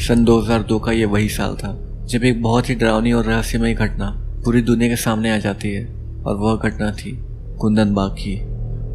सन 2002 का ये वही साल था जब एक बहुत ही डरावनी और रहस्यमय घटना पूरी दुनिया के सामने आ जाती है, और वह घटना थी कुंदन बाग की।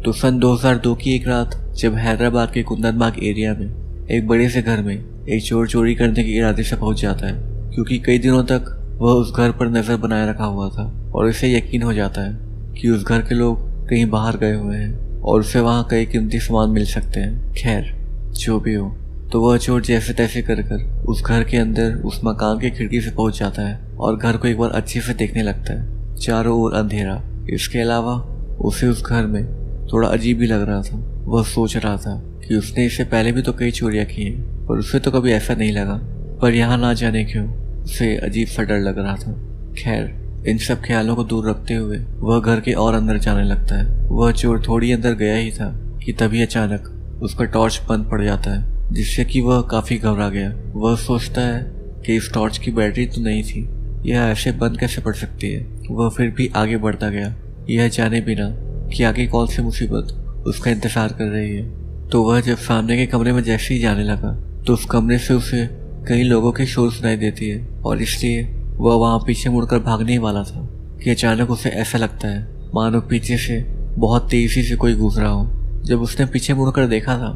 तो सन 2002 की एक रात जब हैदराबाद के कुंदन बाग एरिया में एक बड़े से घर में एक चोर चोरी करने के इरादे से पहुंच जाता है, क्योंकि कई दिनों तक वह उस घर पर नजर बनाए रखा हुआ था और इसे यकीन हो जाता है कि उस घर के लोग कहीं बाहर गए हुए हैं और उसे वहां कई कीमती सामान मिल सकते हैं। खैर जो भी हो, तो वह चोर जैसे तैसे कर उस घर के अंदर उस मकान की खिड़की से पहुंच जाता है और घर को एक बार अच्छे से देखने लगता है। चारों ओर अंधेरा, इसके अलावा उसे उस घर में थोड़ा अजीब भी लग रहा था। वह सोच रहा था कि उसने इससे पहले भी तो कई चोरियां की हैं, पर उसे तो कभी ऐसा नहीं लगा, पर यहाँ ना जाने क्यों उसे अजीब सा डर लग रहा था। खैर इन सब ख्यालों को दूर रखते हुए वह घर के और अंदर जाने लगता है। वह चोर थोड़ी अंदर गया ही था कि तभी अचानक उसका टॉर्च बंद पड़ जाता है, जिससे कि वह काफी घबरा गया। वह सोचता है कि इस टॉर्च की बैटरी तो नहीं थी, यह ऐसे बंद कैसे पड़ सकती है। वह फिर भी आगे बढ़ता गया, यह जाने बिना कि आगे कौन सी मुसीबत उसका इंतजार कर रही है। तो वह जब सामने के कमरे में जैसे ही जाने लगा तो उस कमरे से उसे कई लोगों की शोर सुनाई देती है, और इसलिए वह वहां पीछे मुड़कर भागने ही वाला था कि अचानक उसे ऐसा लगता है मानो पीछे से बहुत तेजी से कोई गुजरा हो। जब उसने पीछे मुड़कर देखा था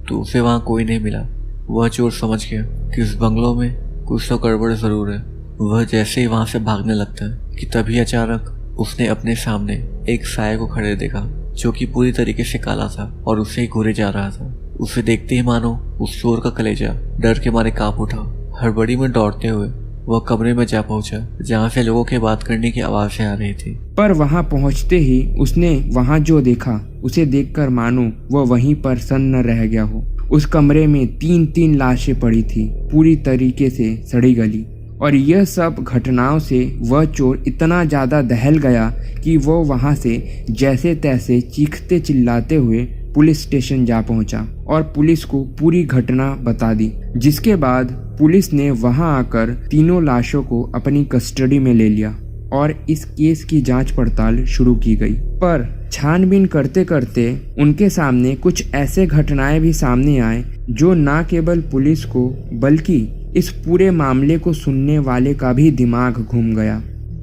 तो उसे वहां कोई नहीं मिला। वह चोर समझ गया कि उस बंगलों में कुछ तो गड़बड़ जरूर है। वह जैसे ही वहां से भागने लगता है कि तभी अचानक उसने अपने सामने एक साये को खड़े देखा, जो कि पूरी तरीके से काला था और उसे ही घूरे जा रहा था। उसे देखते ही मानो उस चोर का कलेजा डर के मारे कांप उठा। हड़बड़ी में दौड़ते हुए वह कमरे में जा पहुंचा जहां से लोगों के बात करने की आवाजें आ रही थी। पर वहां पहुंचते ही उसने वहां जो देखा उसे देखकर मानो वह वहीं पर सन्न रह गया हो। उस कमरे में 3 लाशें पड़ी थी, पूरी तरीके से सड़ी गली, और यह सब घटनाओं से वह चोर इतना ज्यादा दहल गया कि वो वहां से जैसे तैसे चीखते चिल्लाते हुए पुलिस स्टेशन जा पहुंचा और पुलिस को पूरी घटना बता दी। जिसके बाद पुलिस ने वहां आकर तीनों लाशों को अपनी कस्टडी में ले लिया और इस केस की जांच पड़ताल शुरू की गई। पर छानबीन करते करते उनके सामने कुछ ऐसे घटनाएं भी सामने आए जो न केवल पुलिस को बल्कि इस पूरे मामले को सुनने वाले का भी दिमाग घूम गया।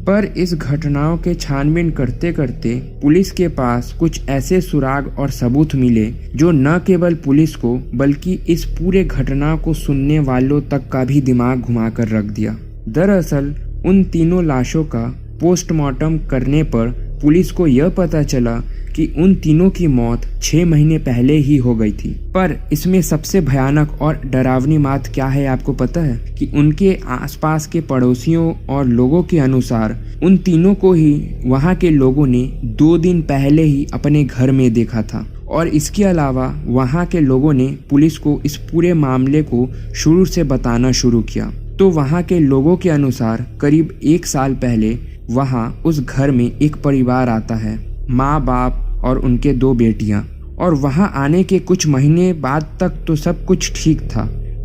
पर इस घटनाओं के छानबीन करते करते पुलिस के पास कुछ ऐसे सुराग और सबूत मिले जो न केवल पुलिस को बल्कि इस पूरे घटना को सुनने वालों तक का भी दिमाग घुमाकर रख दिया। दरअसल उन तीनों लाशों का पोस्टमार्टम करने पर पुलिस को यह पता चला कि उन तीनों की मौत 6 महीने पहले ही हो गई थी। पर इसमें सबसे भयानक और डरावनी बात क्या है आपको पता है? कि उनके आसपास के पड़ोसियों और लोगों के अनुसार उन तीनों को ही वहां के लोगों ने 2 दिन पहले ही अपने घर में देखा था। और इसके अलावा वहां के लोगों ने पुलिस को इस पूरे मामले को शुरू से बताना शुरू किया। तो वहां के लोगों के अनुसार करीब 1 साल पहले वहां उस घर में एक परिवार आता है, माँ बाप और उनके 2 बेटियां। और वहां आने के कुछ महीने बाद तक तो सब कुछ ठीक था,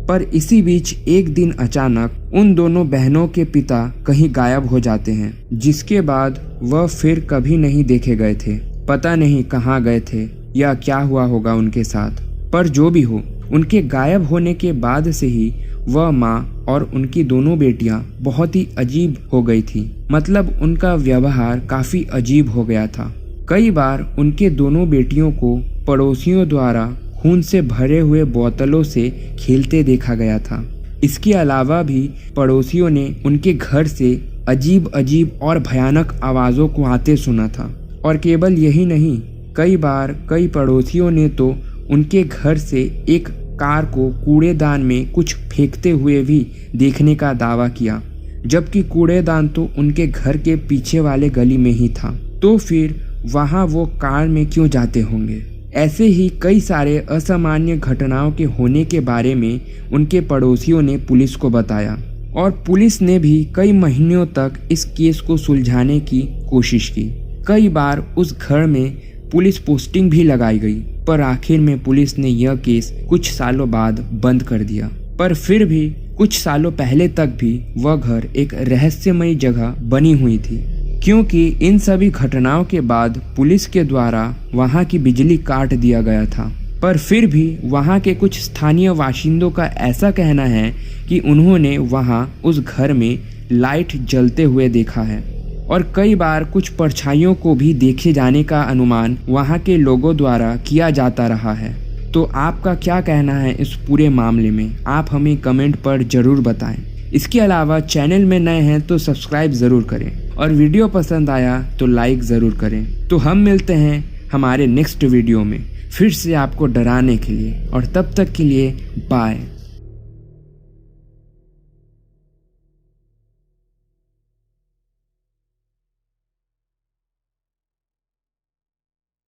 पर इसी बीच एक दिन अचानक उन दोनों बहनों के पिता कहीं गायब हो जाते हैं, जिसके बाद वह फिर कभी नहीं देखे गए थे। पता नहीं कहाँ गए थे या क्या हुआ होगा उनके साथ। पर जो भी हो, उनके गायब होने के बाद से ही वह माँ और उनकी दोनों बेटियां बहुत ही अजीब हो गई थी। मतलब उनका व्यवहार काफी अजीब हो गया था। कई बार उनके दोनों बेटियों को पड़ोसियों द्वारा खून से भरे हुए बोतलों से खेलते देखा गया था। इसके अलावा भी पड़ोसियों ने उनके घर से अजीब अजीब और भयानक आवाज़ों को आते सुना था। और केवल यही नहीं, कई बार कई पड़ोसियों ने तो उनके घर से एक कार को कूड़ेदान में कुछ फेंकते हुए भी देखने का दावा किया, जबकि कूड़ेदान तो उनके घर के पीछे वाले गली में ही था। तो फिर वहां वो कार में क्यों जाते होंगे? ऐसे ही कई सारे असामान्य घटनाओं के होने के बारे में उनके पड़ोसियों ने पुलिस को बताया, और पुलिस ने भी कई महीनों तक इस केस को सुलझाने की कोशिश की। कई बार उस घर में पुलिस पोस्टिंग भी लगाई गई, पर आखिर में पुलिस ने यह केस कुछ सालों बाद बंद कर दिया। पर फिर भी कुछ सालों पहले तक भी वह घर एक रहस्यमयी जगह बनी हुई थी। क्योंकि इन सभी घटनाओं के बाद पुलिस के द्वारा वहां की बिजली काट दिया गया था। पर फिर भी वहां के कुछ स्थानीय बाशिंदों का ऐसा कहना है कि उन्होंने वहां उस घर में लाइट जलते हुए देखा है और कई बार कुछ परछाइयों को भी देखे जाने का अनुमान वहां के लोगों द्वारा किया जाता रहा है। तो आपका क्या कहना है इस पूरे मामले में, आप हमें कमेंट पर ज़रूर बताएं। इसके अलावा चैनल में नए हैं तो सब्सक्राइब ज़रूर करें और वीडियो पसंद आया तो लाइक ज़रूर करें। तो हम मिलते हैं हमारे नेक्स्ट वीडियो में फिर से आपको डराने के लिए, और तब तक के लिए बाय।